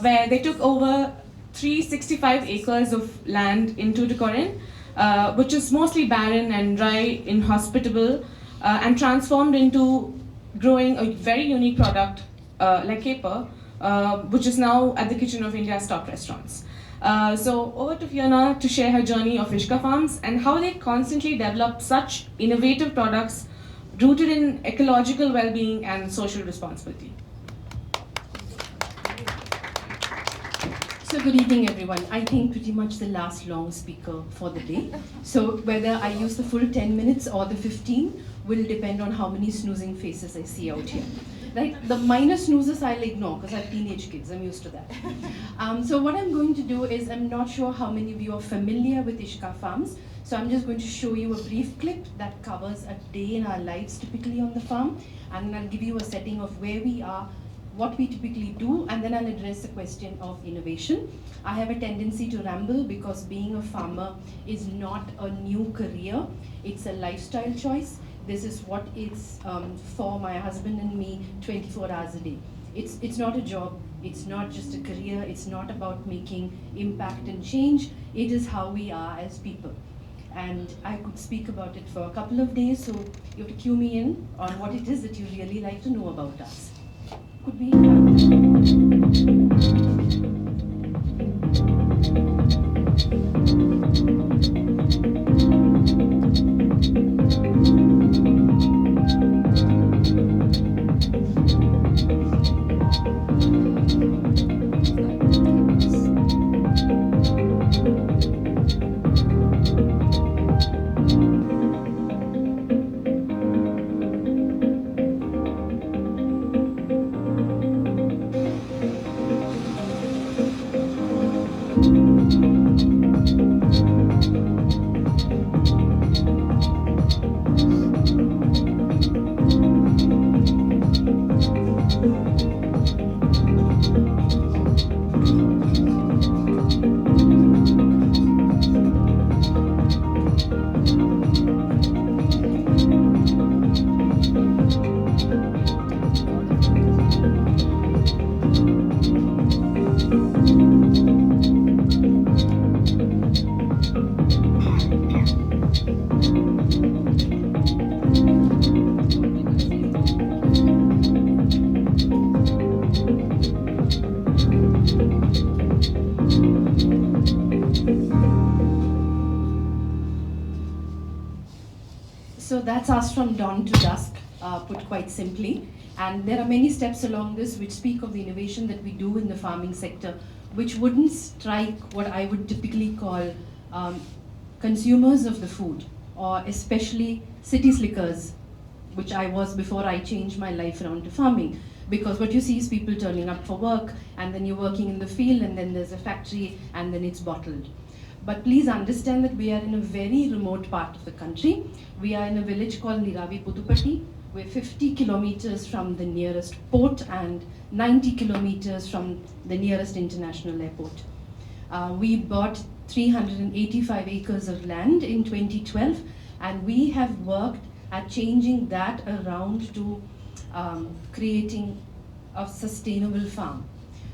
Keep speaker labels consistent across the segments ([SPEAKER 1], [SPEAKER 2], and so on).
[SPEAKER 1] where they took over 365 acres of land in Tuticorin, which is mostly barren and dry, inhospitable, and transformed into growing a very unique product like caper, which is now at the kitchen of India's top restaurants. So over to Fiona to share her journey of Ishka Farms and how they constantly develop such innovative products rooted in ecological well-being and social responsibility.
[SPEAKER 2] So good evening, everyone. I think pretty much the last long speaker for the day. So whether I use the full 10 minutes or the 15 will depend on how many snoozing faces I see out here. Right? The minor snoozes I'll ignore because I have teenage kids. I'm used to that. So what I'm going to do is, I'm not sure how many of you are familiar with Ishka Farms. So I'm just going to show you a brief clip that covers a day in our lives typically on the farm. And I'll give you a setting of where we are, what we typically do, and then I'll address the question of innovation. I have a tendency to ramble because being a farmer is not a new career, it's a lifestyle choice. This is what it's for my husband and me 24 hours a day. It's not a job, it's not just a career, it's not about making impact and change, it is how we are as people. And I could speak about it for a couple of days, so you have to cue me in on what it is that you really like to know about us. Could we So that's us from dawn to dusk, put quite simply. And there are many steps along this which speak of the innovation that we do in the farming sector, which wouldn't strike what I would typically call consumers of the food, or especially city slickers, which I was before I changed my life around to farming. Because what you see is people turning up for work, and then you're working in the field, and then there's a factory, and then it's bottled. But please understand that we are in a very remote part of the country. We are in a village called Niravi Pudupatti. We're 50 kilometers from the nearest port and 90 kilometers from the nearest international airport. We bought 385 acres of land in 2012, and we have worked at changing that around to creating a sustainable farm.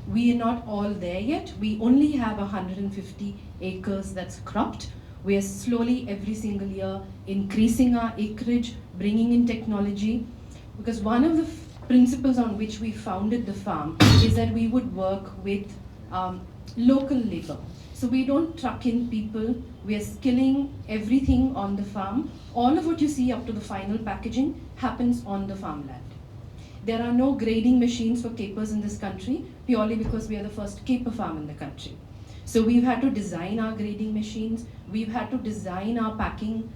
[SPEAKER 2] We are not all there yet. We only have 150 acres that's cropped. We are slowly every single year increasing our acreage, bringing in technology, because one of the principles on which we founded the farm is that we would work with local labor. So we don't truck in people, we are skilling everything on the farm. All of what you see up to the final packaging happens on the farmland. There are no grading machines for capers in this country, purely because we are the first caper farm in the country. So we've had to design our grading machines, we've had to design our packing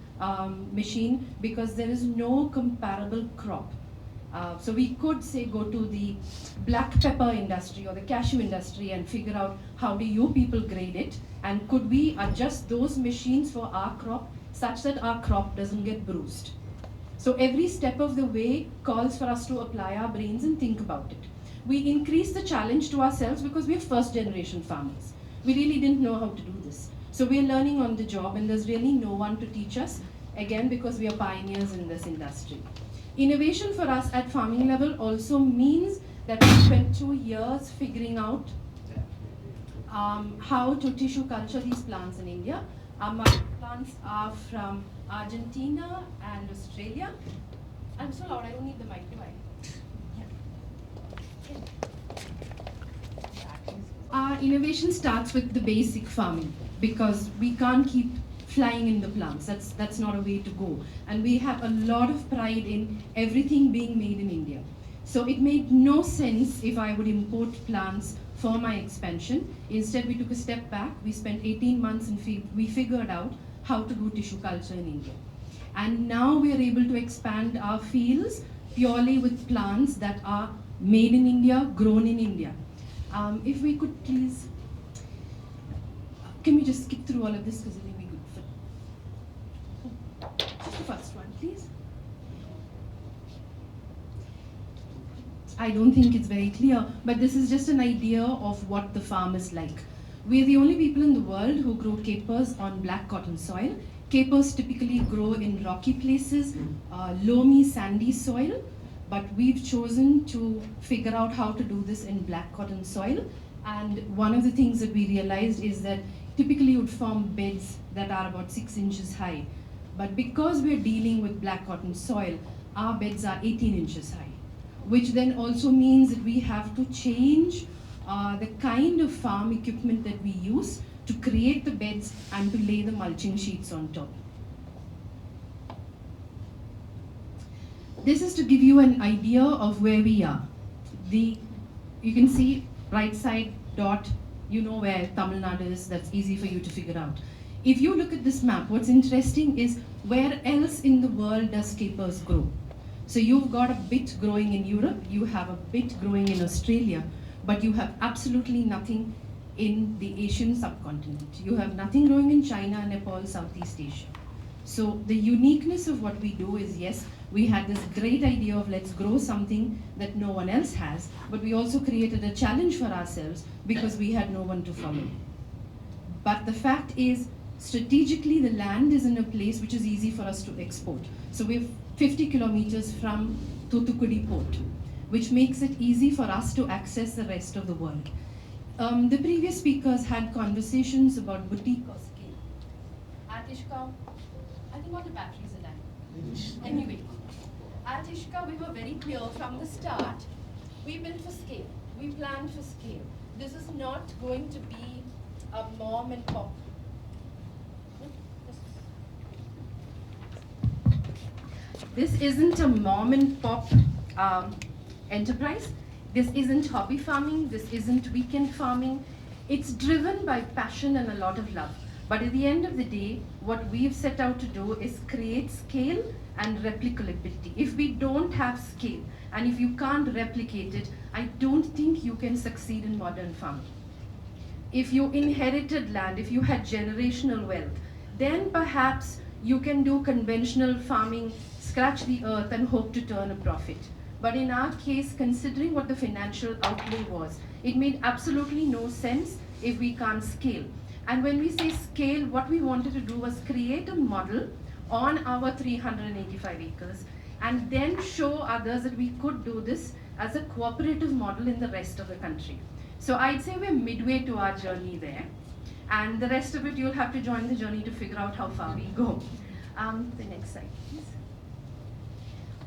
[SPEAKER 2] machine, because there is no comparable crop. So we could say go to the black pepper industry or the cashew industry and figure out how do you people grade it, and could we adjust those machines for our crop such that our crop doesn't get bruised. So every step of the way calls for us to apply our brains and think about it. We increase the challenge to ourselves because we are first generation farmers. We really didn't know how to do this. So we are learning on the job, and there's really no one to teach us, again because we are pioneers in this industry. Innovation for us at farming level also means that we spent 2 years figuring out how to tissue culture these plants in India. My plants are from Argentina and Australia. I'm so loud, I don't need the mic, do I? Our innovation starts with the basic farming because we can't keep flying in the plants. That's not a way to go. And we have a lot of pride in everything being made in India. So it made no sense if I would import plants for my expansion. Instead, we took a step back. We spent 18 months and we figured out how to do tissue culture in India. And now we are able to expand our fields purely with plants that are made in India, grown in India. If we could please, can we just skip through all of this because I think we could fit. Just the first one, please. I don't think it's very clear, but this is just an idea of what the farm is like. We are the only people in the world who grow capers on black cotton soil. Capers typically grow in rocky places, loamy, sandy soil, but we've chosen to figure out how to do this in black cotton soil. And one of the things that we realized is that typically would form beds that are about 6 inches high. But because we're dealing with black cotton soil, our beds are 18 inches high, which then also means that we have to change the kind of farm equipment that we use to create the beds and to lay the mulching sheets on top. This is to give you an idea of where we are. You can see right side dot, you know where Tamil Nadu is, that's easy for you to figure out. If you look at this map, what's interesting is where else in the world does capers grow? So you've got a bit growing in Europe, you have a bit growing in Australia, but you have absolutely nothing in the Asian subcontinent. You have nothing growing in China, Nepal, Southeast Asia. So the uniqueness of what we do is, yes, we had this great idea of let's grow something that no one else has, but we also created a challenge for ourselves because we had no one to follow. But the fact is, strategically, the land is in a place which is easy for us to export. So we're 50 kilometers from Tuticorin port, which makes it easy for us to access the rest of the world. The previous speakers had conversations about boutique or scale. At Ishka, I think all the batteries are dying. Anyway, at Ishka, we were very clear from the start. We built for scale. We planned for scale. This is not going to be a mom and pop. This isn't a mom and pop enterprise. This isn't hobby farming. This isn't weekend farming. It's driven by passion and a lot of love. But at the end of the day, what we've set out to do is create scale and replicability. If we don't have scale, and if you can't replicate it, I don't think you can succeed in modern farming. If you inherited land, if you had generational wealth, then perhaps you can do conventional farming, scratch the earth and hope to turn a profit. But in our case, considering what the financial outlay was, it made absolutely no sense if we can't scale. And when we say scale, what we wanted to do was create a model on our 385 acres and then show others that we could do this as a cooperative model in the rest of the country. So I'd say we're midway to our journey there. And the rest of it, you'll have to join the journey to figure out how far we go. The next slide, please.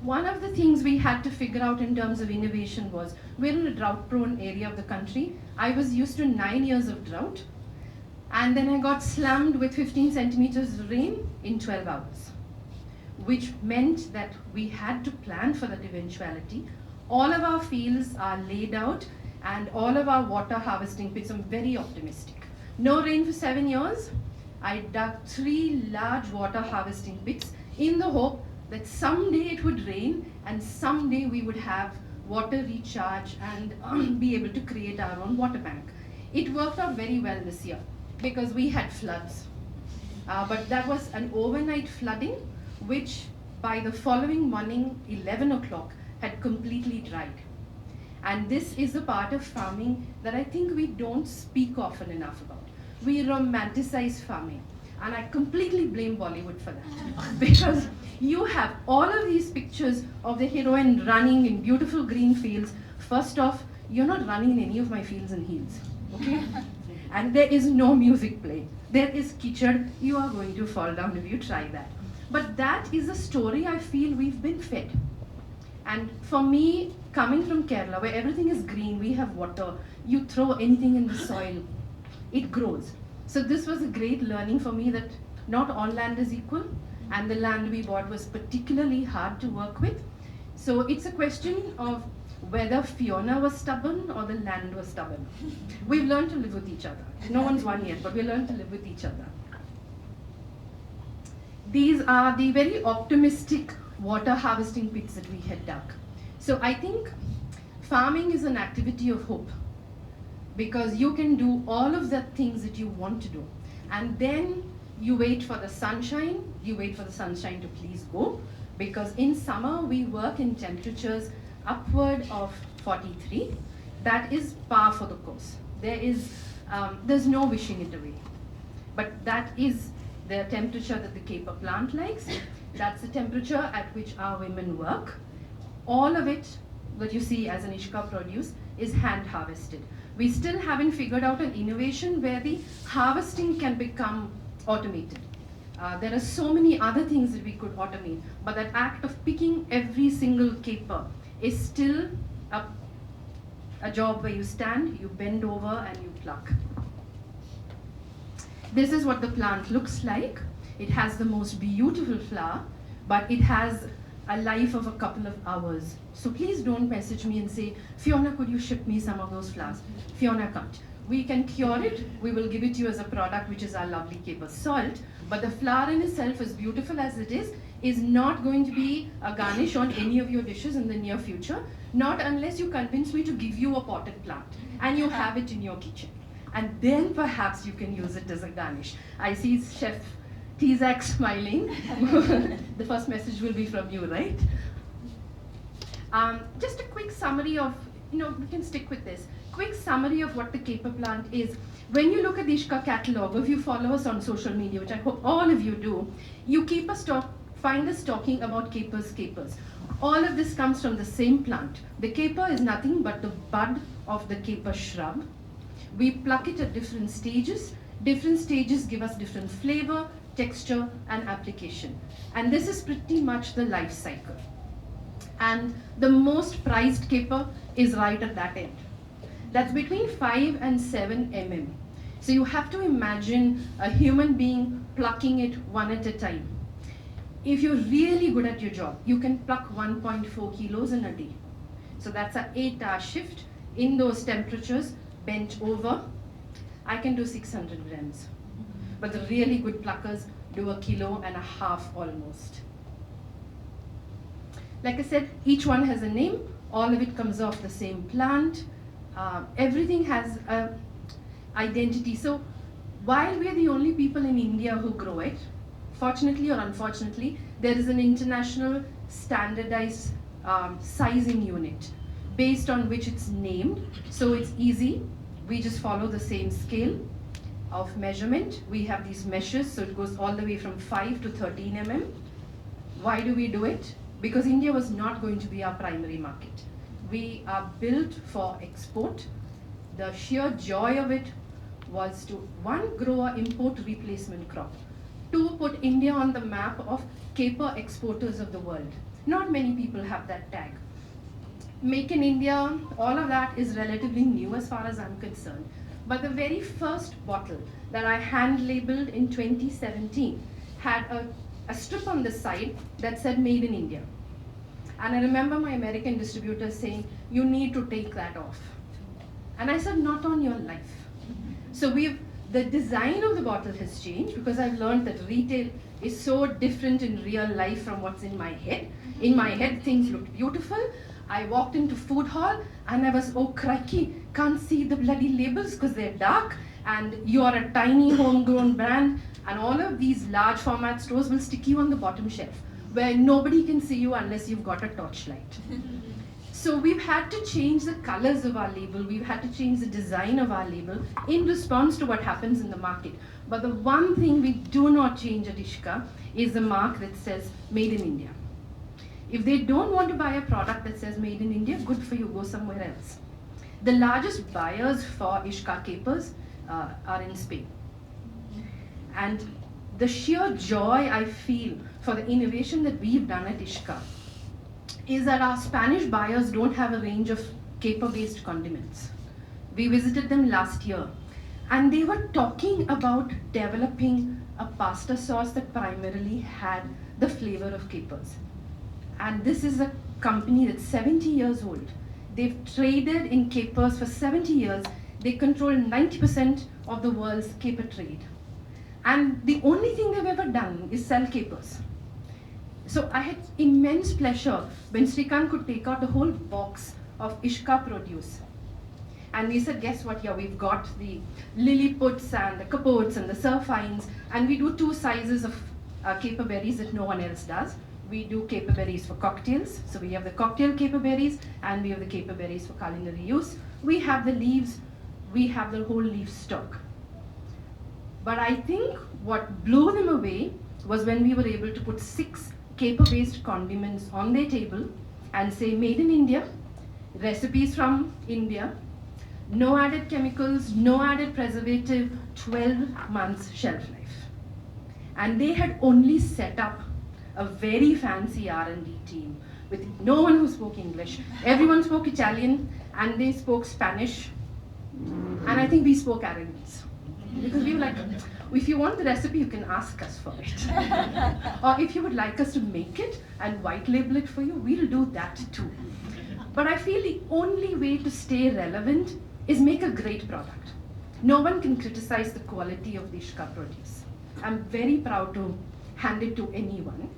[SPEAKER 2] One of the things we had to figure out in terms of innovation was, we're in a drought-prone area of the country. I was used to 9 years of drought, and then I got slammed with 15 centimeters of rain in 12 hours, which meant that we had to plan for that eventuality. All of our fields are laid out, and all of our water harvesting pits, I'm very optimistic. No rain for 7 years. I dug 3 large water harvesting pits in the hope that someday it would rain and someday we would have water recharge and be able to create our own water bank. It worked out very well this year because we had floods. But that was an overnight flooding, which by the following morning, 11 o'clock, had completely dried. And this is a part of farming that I think we don't speak often enough about. We romanticize farming. And I completely blame Bollywood for that. Because you have all of these pictures of the heroine running in beautiful green fields. First off, you're not running in any of my fields in heels. okay? And there is no music playing. There is kitchen. You are going to fall down if you try that. But that is a story I feel we've been fed. And for me, coming from Kerala, where everything is green, we have water, you throw anything in the soil, it grows. So this was a great learning for me that not all land is equal, and the land we bought was particularly hard to work with. So it's a question of whether Fiona was stubborn or the land was stubborn. We've learned to live with each other. No one's won yet, but we learned to live with each other. These are the very optimistic water harvesting pits that we had dug. So I think farming is an activity of hope, because you can do all of the things that you want to do, and then you wait for the sunshine, to please go, because in summer we work in temperatures upward of 43. That is par for the course. There's no wishing it away, but that is the temperature that the caper plant likes. That's the temperature at which our women work. All of it that you see as an Ishka produce is hand harvested. We still haven't figured out an innovation where the harvesting can become automated. There are so many other things that we could automate, but that act of picking every single caper is still a job where you stand, you bend over, and you pluck. This is what the plant looks like. It has the most beautiful flower, but it has a life of a couple of hours. So please don't message me and say, Fiona, could you ship me some of those flowers? Fiona can't. We can cure it. We will give it to you as a product, which is our lovely caper salt. But the flower in itself, as beautiful as it is not going to be a garnish on any of your dishes in the near future. Not unless you convince me to give you a potted plant and you have it in your kitchen. And then perhaps you can use it as a garnish. I see Chef Tizak smiling. The first message will be from you, right? Just a quick summary of, we can stick with this. Quick summary of what the caper plant is. When you look at the Ishka catalog, if you follow us on social media, which I hope all of you do, you find us talking about capers. All of this comes from the same plant. The caper is nothing but the bud of the caper shrub. We pluck it at different stages. Different stages give us different flavor, texture, and application. And this is pretty much the life cycle. And the most prized caper is right at that end. That's between 5 and 7 mm. So you have to imagine a human being plucking it one at a time. If you're really good at your job, you can pluck 1.4 kilos in a day. So that's an 8-hour shift in those temperatures, bent over. I can do 600 grams. But the really good pluckers do 1.5 kilos almost. Like I said, each one has a name. All of it comes off the same plant. Everything has an identity. So while we are the only people in India who grow it, fortunately or unfortunately, there is an international standardized sizing unit based on which it's named. So it's easy. We just follow the same scale of measurement. We have these meshes, so it goes all the way from 5 to 13 mm. Why do we do it? Because India was not going to be our primary market. We are built for export. The sheer joy of it was to, 1, grow an import replacement crop. 2, put India on the map of caper exporters of the world. Not many people have that tag. Make in India, all of that is relatively new as far as I'm concerned. But the very first bottle that I hand labeled in 2017 had a strip on the side that said made in India. And I remember my American distributor saying, you need to take that off. And I said, not on your life. So the design of the bottle has changed, because I've learned that retail is so different in real life from what's in my head. In my head, things looked beautiful. I walked into food hall and I was, oh crikey, can't see the bloody labels because they're dark, and you are a tiny homegrown brand, and all of these large format stores will stick you on the bottom shelf where nobody can see you unless you've got a torchlight. So we've had to change the colors of our label, we've had to change the design of our label in response to what happens in the market. But the one thing we do not change at Ishka is the mark that says made in India. If they don't want to buy a product that says made in India, good for you, go somewhere else. The largest buyers for Ishka capers are in Spain. And the sheer joy I feel for the innovation that we've done at Ishka is that our Spanish buyers don't have a range of caper-based condiments. We visited them last year, and they were talking about developing a pasta sauce that primarily had the flavor of capers. And this is a company that's 70 years old. They've traded in capers for 70 years. They control 90% of the world's caper trade. And the only thing they've ever done is sell capers. So I had immense pleasure when Srikant could take out a whole box of Ishka produce. And we said, guess what, yeah, we've got the lilliputs and the capotes and the surfines, and we do 2 sizes of caper berries that no one else does. We do caper berries for cocktails, so we have the cocktail caper berries, and we have the caper berries for culinary use. We have the leaves, we have the whole leaf stock. But I think what blew them away was when we were able to put 6 caper-based condiments on their table and say, made in India, recipes from India, no added chemicals, no added preservative, 12 months shelf life. And they had only set up a very fancy R&D team with no one who spoke English. Everyone spoke Italian, and they spoke Spanish, and I think we spoke Arabic. Because we were like, if you want the recipe, you can ask us for it. Or if you would like us to make it and white label it for you, we'll do that too. But I feel the only way to stay relevant is make a great product. No one can criticize the quality of the Ishka produce. I'm very proud to hand it to anyone.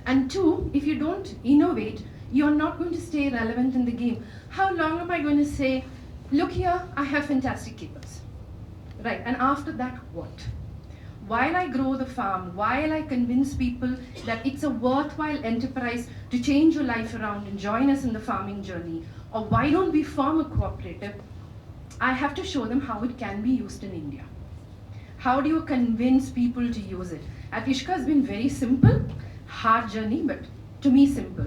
[SPEAKER 2] And 2, if you don't innovate, you're not going to stay relevant in the game. How long am I going to say, look here, I have fantastic capers. Right, and after that, what? While I grow the farm, while I convince people that it's a worthwhile enterprise to change your life around and join us in the farming journey, or why don't we form a cooperative, I have to show them how it can be used in India. How do you convince people to use it? At Ishka has been very simple, hard journey, but to me simple.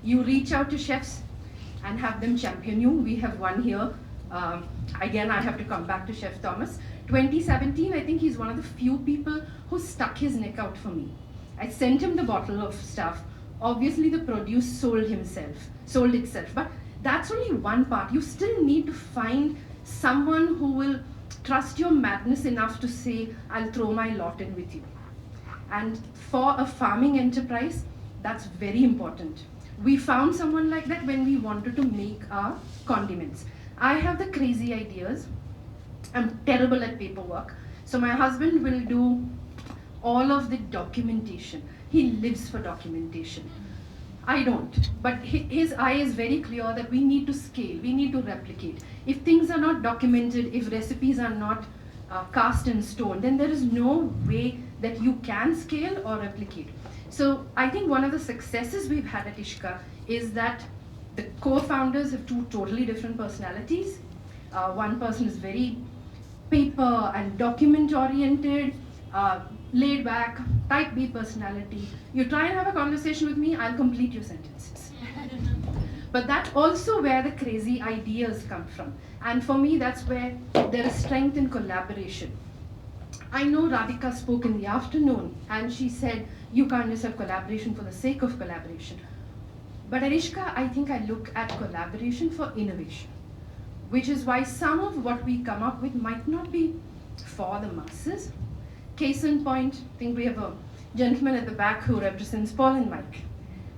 [SPEAKER 2] You reach out to chefs and have them champion you. We have one here. Again, I have to come back to Chef Thomas. 2017, I think he's one of the few people who stuck his neck out for me. I sent him the bottle of stuff. Obviously, the produce sold itself. But that's only one part. You still need to find someone who will trust your madness enough to say, I'll throw my lot in with you. And for a farming enterprise, that's very important. We found someone like that when we wanted to make our condiments. I have the crazy ideas. I'm terrible at paperwork. So my husband will do all of the documentation. He lives for documentation. I don't. But his eye is very clear that we need to scale, we need to replicate. If things are not documented, if recipes are not cast in stone, then there is no way that you can scale or replicate. So I think one of the successes we've had at Ishka is that the co-founders have 2 totally different personalities. One person is very paper and document oriented, laid back, type B personality. You try and have a conversation with me, I'll complete your sentences. But that's also where the crazy ideas come from. And for me, that's where there is strength in collaboration. I know Radhika spoke in the afternoon, and she said, you can't just have collaboration for the sake of collaboration. But at Ishka, I think I look at collaboration for innovation, which is why some of what we come up with might not be for the masses. Case in point, I think we have a gentleman at the back who represents Paul and Mike.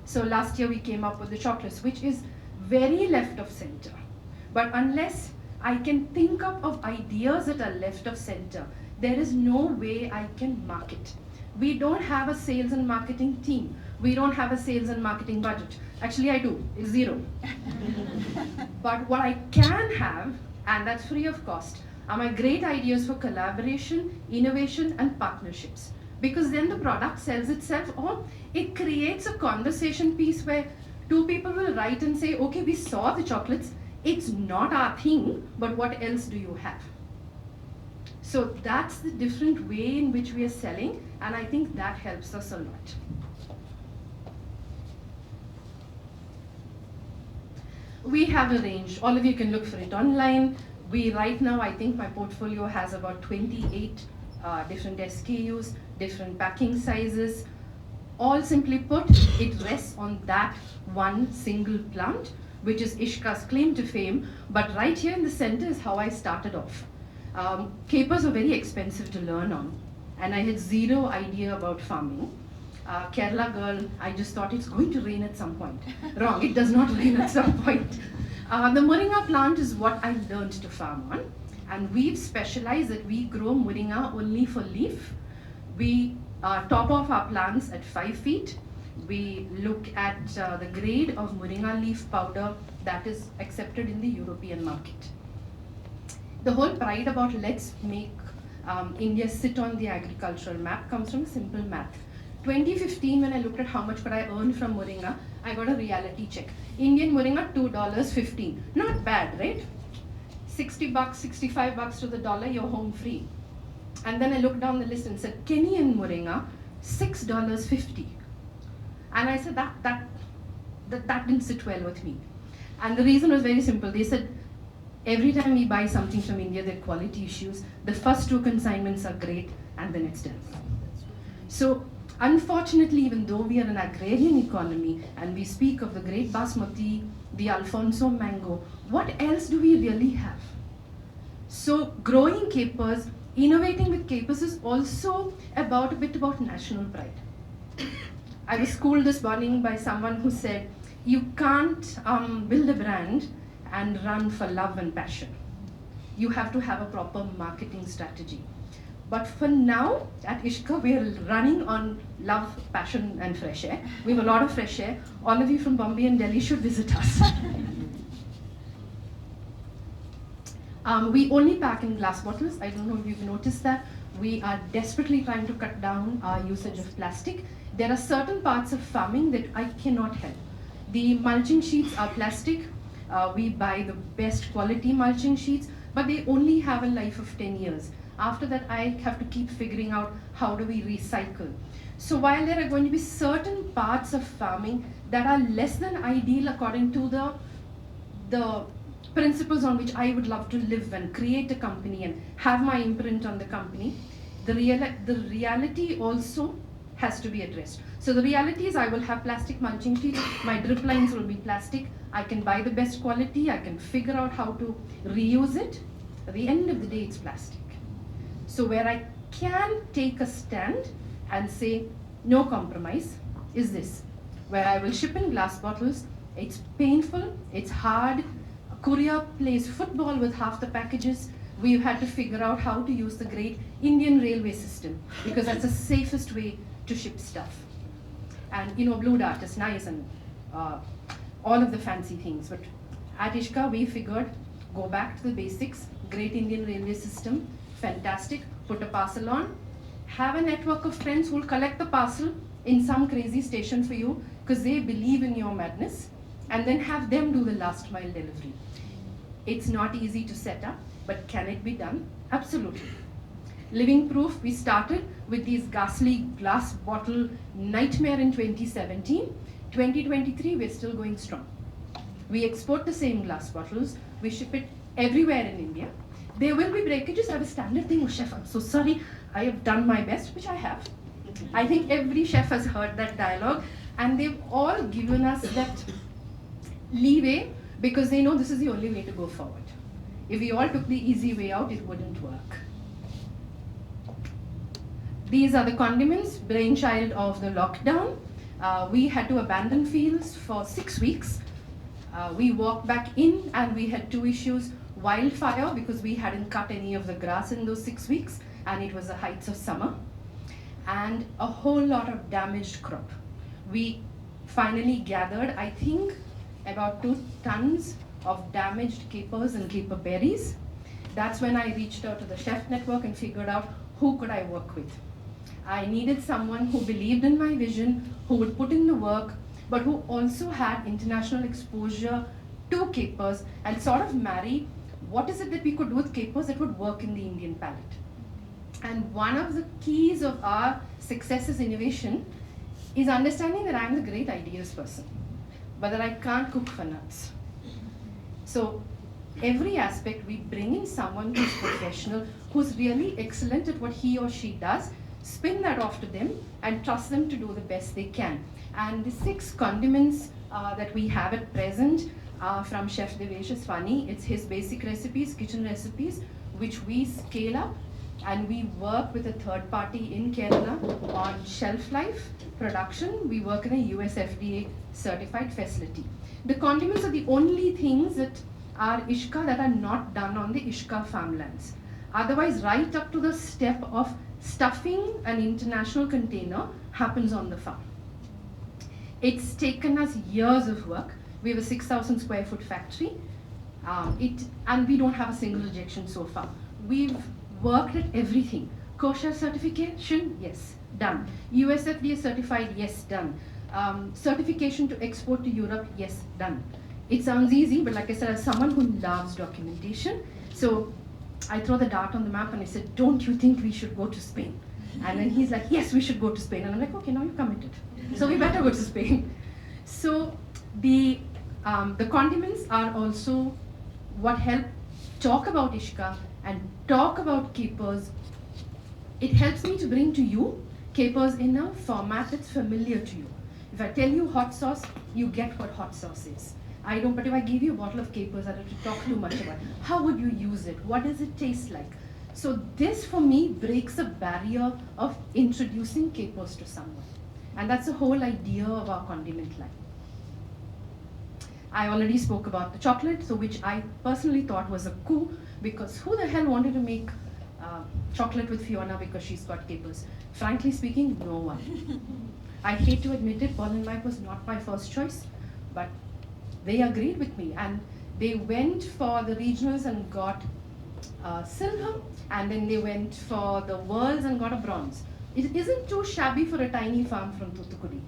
[SPEAKER 2] So last year we came up with the chocolates, which is very left of center. But unless I can think up of ideas that are left of center, there is no way I can market. We don't have a sales and marketing team. We don't have a sales and marketing budget. Actually, I do, it's 0. But what I can have, and that's free of cost, are my great ideas for collaboration, innovation, and partnerships. Because then the product sells itself, or it creates a conversation piece where 2 people will write and say, okay, we saw the chocolates, it's not our thing, but what else do you have? So that's the different way in which we are selling, and I think that helps us a lot. we have a range. All of you can look for it online. We right now, I think my portfolio has about 28 different SKUs, different packing sizes. All simply put, it rests on that one single plant, which is Ishka's claim to fame. But right here in the center is how I started off. Capers are very expensive to learn on, and I had zero idea about farming. Kerala girl, I just thought it's going to rain at some point. Wrong, it does not rain at some point. The moringa plant is what I learned to farm on, and we've specialized that we grow moringa only for leaf. We top off our plants at 5 feet. We look at the grade of moringa leaf powder that is accepted in the European market. The whole pride about let's make India sit on the agricultural map comes from simple math. 2015, when I looked at how much could I earn from moringa, I got a reality check. Indian moringa, $2.15. Not bad, right? 60 bucks, 65 bucks to the dollar, you're home free. And then I looked down the list and said, Kenyan moringa, $6.50. And I said, that didn't sit well with me. And the reason was very simple. They said, every time we buy something from India, there are quality issues. The first 2 consignments are great, and then it's done. So, unfortunately, even though we are an agrarian economy and we speak of the great basmati, the Alfonso mango, what else do we really have? So, growing capers, innovating with capers is also a bit about national pride. I was schooled this morning by someone who said, you can't build a brand and run for love and passion. You have to have a proper marketing strategy. But for now, at Ishka, we're running on love, passion, and fresh air. We have a lot of fresh air. All of you from Bombay and Delhi should visit us. We only pack in glass bottles. I don't know if you've noticed that. We are desperately trying to cut down our usage of plastic. There are certain parts of farming that I cannot help. The mulching sheets are plastic. We buy the best quality mulching sheets, but they only have a life of 10 years. After that, I have to keep figuring out how do we recycle. So while there are going to be certain parts of farming that are less than ideal according to the principles on which I would love to live and create a company and have my imprint on the company, the reality also has to be addressed. So the reality is I will have plastic mulching sheets, my drip lines will be plastic, I can buy the best quality, I can figure out how to reuse it. At the end of the day, it's plastic. So where I can take a stand and say, no compromise, is this, where I will ship in glass bottles. It's painful, it's hard. Korea plays football with half the packages. We've had to figure out how to use the great Indian railway system because that's the safest way to ship stuff. And Blue Dart is nice and all of the fancy things. But at Ishka, we figured, go back to the basics, great Indian railway system, fantastic, put a parcel on, have a network of friends who will collect the parcel in some crazy station for you because they believe in your madness, and then have them do the last mile delivery. It's not easy to set up, but can it be done? Absolutely. Living proof, we started with these ghastly glass bottle nightmare in 2017. 2023, we're still going strong. We export the same glass bottles, we ship it everywhere in India. There will be breakages. I have a standard thing, oh chef, I'm so sorry, I have done my best, which I have. I think every chef has heard that dialogue, and they've all given us that leeway because they know this is the only way to go forward. If we all took the easy way out, it wouldn't work. These are the condiments, brainchild of the lockdown. We had to abandon fields for 6 weeks. We walked back in and we had 2 issues. Wildfire, because we hadn't cut any of the grass in those 6 weeks and it was the heights of summer. And a whole lot of damaged crop. We finally gathered, I think, about 2 tons of damaged capers and caper berries. That's when I reached out to the chef network and figured out who could I work with. I needed someone who believed in my vision, who would put in the work, but who also had international exposure to capers and sort of marry what is it that we could do with capers that would work in the Indian palate. And one of the keys of our success as innovation is understanding that I'm the great ideas person, but that I can't cook for nuts. So every aspect, we bring in someone who's professional, who's really excellent at what he or she does, spin that off to them and trust them to do the best they can. And the 6 condiments that we have at present from Chef Devesh is funny. It's his basic recipes, kitchen recipes, which we scale up, and we work with a third party in Kerala on shelf life production. We work in a US FDA certified facility. The condiments are the only things that are Ishka that are not done on the Ishka farmlands. Otherwise, right up to the step of stuffing an international container happens on the farm. It's taken us years of work. We have a 6,000 square foot factory, and we don't have a single rejection so far. We've worked at everything. Kosher certification, yes, done. USFDA certified, yes, done. Certification to export to Europe, yes, done. It sounds easy, but like I said, as someone who loves documentation, so I throw the dart on the map and I said, don't you think we should go to Spain? And then he's like, yes, we should go to Spain. And I'm like, okay, now you committed. So we better go to Spain. So the condiments are also what help talk about Ishka and talk about capers. It helps me to bring to you capers in a format that's familiar to you. If I tell you hot sauce, you get what hot sauce is. I don't, but if I give you a bottle of capers, I don't have to talk too much about it. How would you use it? What does it taste like? So this for me breaks a barrier of introducing capers to someone. And that's the whole idea of our condiment line. I already spoke about the chocolate, so which I personally thought was a coup, because who the hell wanted to make chocolate with Fiona because she's got capers? Frankly speaking, no one. I hate to admit it, Paul and Mike was not my first choice, but they agreed with me, and they went for the regionals and got silver, and then they went for the worlds and got a bronze. It isn't too shabby for a tiny farm from Tuticorin.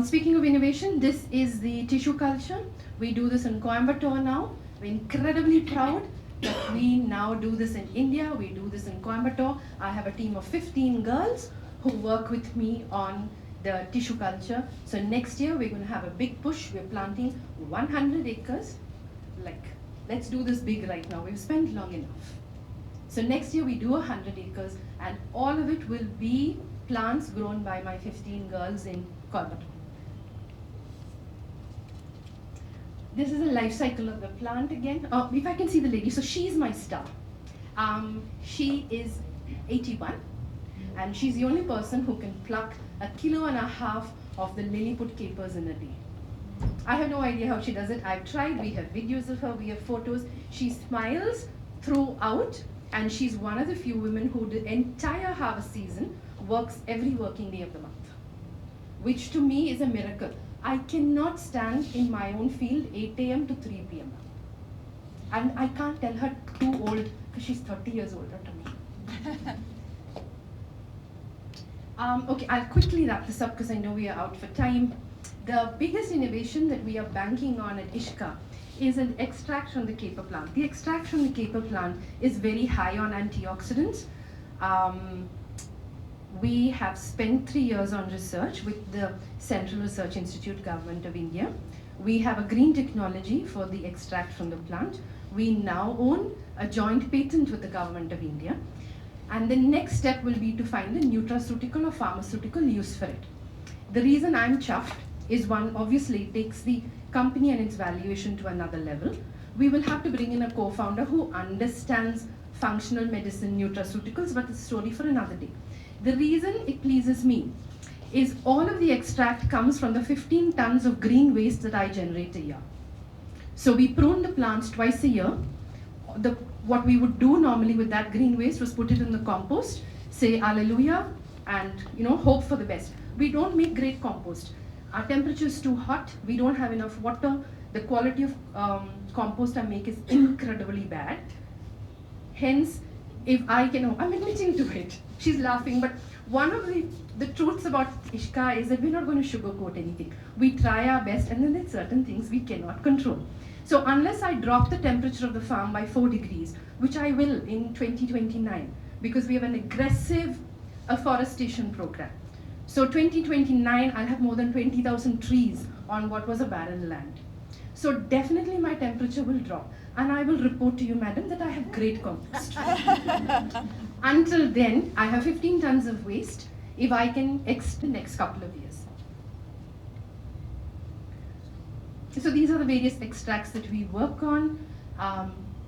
[SPEAKER 2] Speaking of innovation, this is the tissue culture. We do this in Coimbatore now. We're incredibly proud that we now do this in India. We do this in Coimbatore. I have a team of 15 girls who work with me on the tissue culture. So next year we're going to have a big push. We're planting 100 acres. Like, let's do this big right now. We've spent long enough. So next year we do 100 acres, and all of it will be plants grown by my 15 girls in Coimbatore. This is a life cycle of the plant again. If I can see the lady, so she's my star. She is 81, and she's the only person who can pluck 1.5 kilos of the Lilliput capers in a day. I have no idea how she does it. I've tried. We have videos of her. We have photos. She smiles throughout, and she's one of the few women who the entire harvest season works every working day of the month, which to me is a miracle. I cannot stand in my own field 8 a.m. to 3 p.m. And I can't tell her too old because she's 30 years older to me. Okay, I'll quickly wrap this up because I know we are out for time. The biggest innovation that we are banking on at Ishka is an extract from the caper plant. The extract from the caper plant is very high on antioxidants. We have spent 3 years on research with the Central Research Institute, Government of India. We have a green technology for the extract from the plant. We now own a joint patent with the Government of India. And the next step will be to find a nutraceutical or pharmaceutical use for it. The reason I'm chuffed is, one, obviously it takes the company and its valuation to another level. We will have to bring in a co-founder who understands functional medicine, nutraceuticals, but it's a story for another day. The reason it pleases me is all of the extract comes from the 15 tons of green waste that I generate a year. So we prune the plants twice a year. What we would do normally with that green waste was put it in the compost, say hallelujah, and hope for the best. We don't make great compost. Our temperature is too hot. We don't have enough water. The quality of compost I make is incredibly bad. Hence, if I can, I'm admitting to it. She's laughing, but one of the truths about Ishka is that we're not going to sugarcoat anything. We try our best, and then there's certain things we cannot control. So unless I drop the temperature of the farm by 4 degrees, which I will in 2029, because we have an aggressive afforestation program, So 2029, I'll have more than 20,000 trees on what was a barren land. So definitely my temperature will drop. And I will report to you, madam, that I have great compost. Until then, I have 15 tons of waste if I can extend the next couple of years. So these are the various extracts that we work on.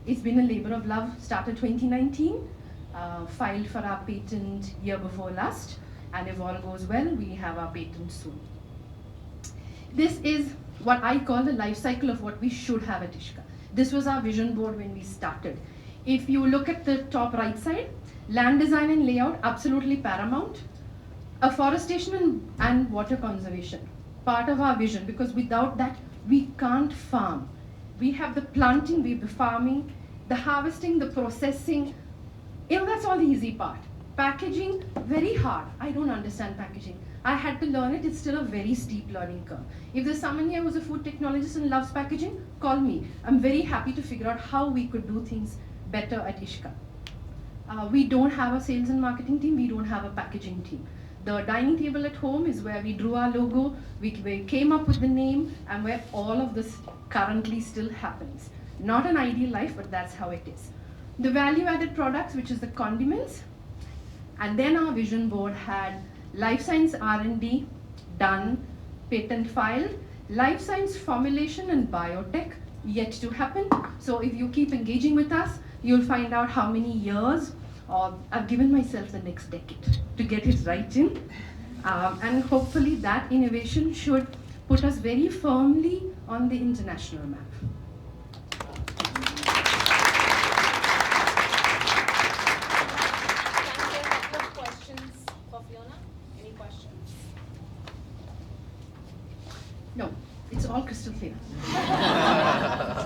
[SPEAKER 2] It's been a labor of love, started 2019, filed for our patent year before last, and if all goes well, we have our patent soon. This is what I call the life cycle of what we should have at Ishka. This was our vision board when we started. If you look at the top right side, land design and layout, absolutely paramount. Afforestation and water conservation, part of our vision, because without that, we can't farm. We have the planting, we have the farming, the harvesting, the processing. That's all the easy part. Packaging, very hard. I don't understand packaging. I had to learn it. It's still a very steep learning curve. If there's someone here who's a food technologist and loves packaging, call me. I'm very happy to figure out how we could do things better at Ishka. We don't have a sales and marketing team. We don't have a packaging team. The dining table at home is where we drew our logo, we came up with the name, and where all of this currently still happens. Not an ideal life, but that's how it is. The value-added products, which is the condiments, and then our vision board had life science R&D done, patent filed, life science formulation and biotech yet to happen. So if you keep engaging with us, you'll find out how many years, or I've given myself the next decade to get it right in. And hopefully that innovation should put us very firmly on the international map.
[SPEAKER 3] Questions for Fiona? Any questions?
[SPEAKER 2] No, it's all crystal clear.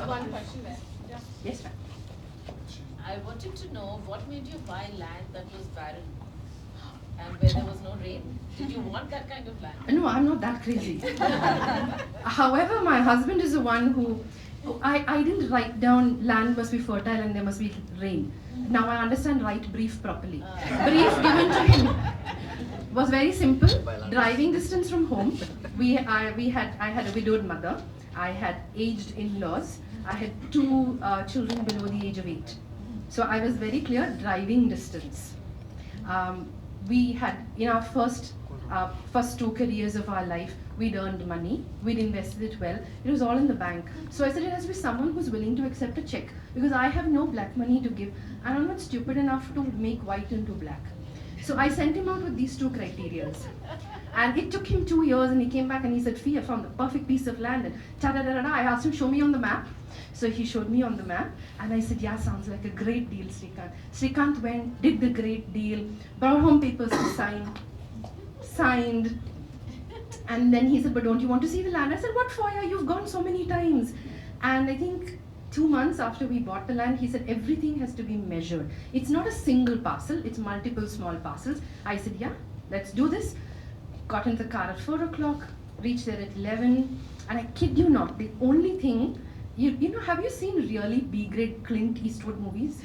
[SPEAKER 3] One question there. Yeah.
[SPEAKER 2] Yes, ma'am.
[SPEAKER 4] I wanted to know what made you buy land that was barren and where there was no rain. Did you want that kind of land?
[SPEAKER 2] No, I'm not that crazy. However, my husband is the one who, I didn't write down land must be fertile and there must be rain. Now I understand write brief properly. Brief given to him was very simple. Driving distance from home. I had a widowed mother. I had aged in-laws. I had two children below the age of 8. So I was very clear, driving distance. We had, in our first 2 careers of our life, we'd earned money, we'd invested it well, it was all in the bank. So I said it has to be someone who's willing to accept a check, because I have no black money to give, and I'm not stupid enough to make white into black. So I sent him out with these 2 criterias. And it took him 2 years, and he came back and he said, Fee, I found the perfect piece of land, and ta-da-da-da-da. I asked him, show me on the map. So he showed me on the map, and I said, yeah, sounds like a great deal, Srikanth. Srikanth went, did the great deal, brought home papers to signed, and then he said, but don't you want to see the land? I said, what for? You've gone so many times. And I think 2 months after we bought the land, he said, everything has to be measured. It's not a single parcel, it's multiple small parcels. I said, yeah, let's do this. Got in the car at 4 o'clock, reached there at 11, and I kid you not, the only thing, you know, have you seen really B-grade Clint Eastwood movies?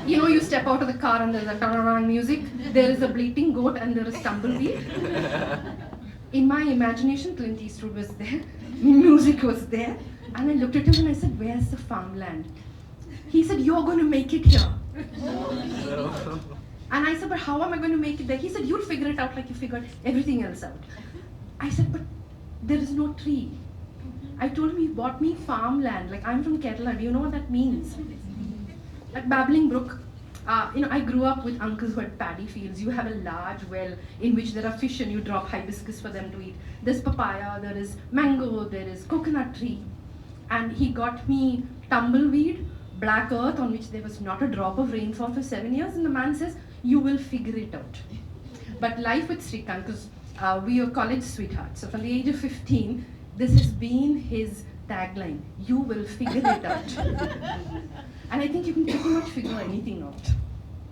[SPEAKER 2] You step out of the car and there's a ta-da-da music, there is a bleating goat and there is tumbleweed. In my imagination, Clint Eastwood was there, music was there, and I looked at him and I said, where's the farmland? He said, you're going to make it here. And I said, but how am I going to make it there? He said, you'll figure it out like you figured everything else out. I said, but there is no tree. I told him he bought me farmland. Like, I'm from Kerala. Do you know what that means? Like Babbling Brook. I grew up with uncles who had paddy fields. You have a large well in which there are fish and you drop hibiscus for them to eat. There's papaya, there is mango, there is coconut tree. And he got me tumbleweed, black earth on which there was not a drop of rainfall for 7 years. And the man says, you will figure it out. But life with Srikanth, because we were college sweethearts. So from the age of 15, this has been his tagline, you will figure it out. And I think you can pretty much figure anything out.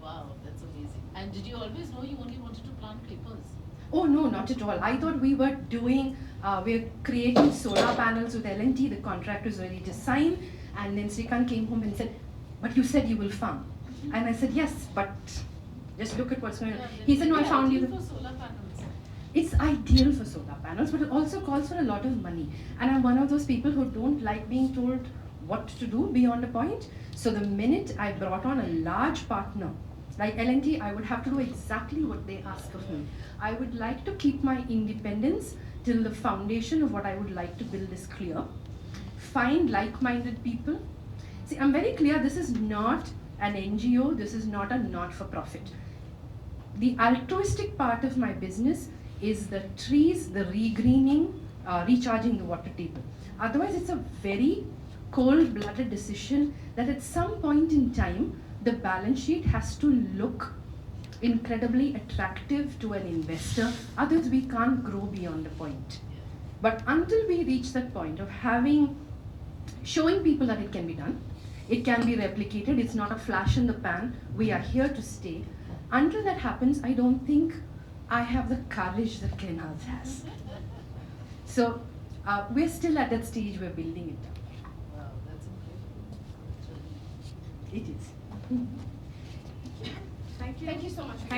[SPEAKER 4] Wow, that's amazing. And did you always know you only wanted to plant clippers?
[SPEAKER 2] Oh no, not at all. I thought we were we're creating solar panels with L&T, the contract was ready to sign, and then Srikanth came home and said, but you said you will farm. And I said, yes, but just look at what's going on. He said, no, I found you.
[SPEAKER 4] For solar panels.
[SPEAKER 2] It's ideal for solar panels, but it also calls for a lot of money. And I'm one of those people who don't like being told what to do beyond a point. So the minute I brought on a large partner, like L&T, I would have to do exactly what they ask of me. I would like to keep my independence till the foundation of what I would like to build is clear. Find like-minded people. See, I'm very clear, this is not an NGO, this is not a not-for-profit. The altruistic part of my business is the trees, the regreening, recharging the water table. Otherwise, it's a very cold-blooded decision that at some point in time, the balance sheet has to look incredibly attractive to an investor. Otherwise, we can't grow beyond a point. But until we reach that point of showing people that it can be done, it can be replicated, it's not a flash in the pan, we are here to stay. Until that happens, I don't think I have the courage that Glenhouse has. So we're still at that stage, we're building it up.
[SPEAKER 4] Wow, that's incredible.
[SPEAKER 2] It is.
[SPEAKER 3] Thank you.
[SPEAKER 2] Thank you so much.
[SPEAKER 1] Thank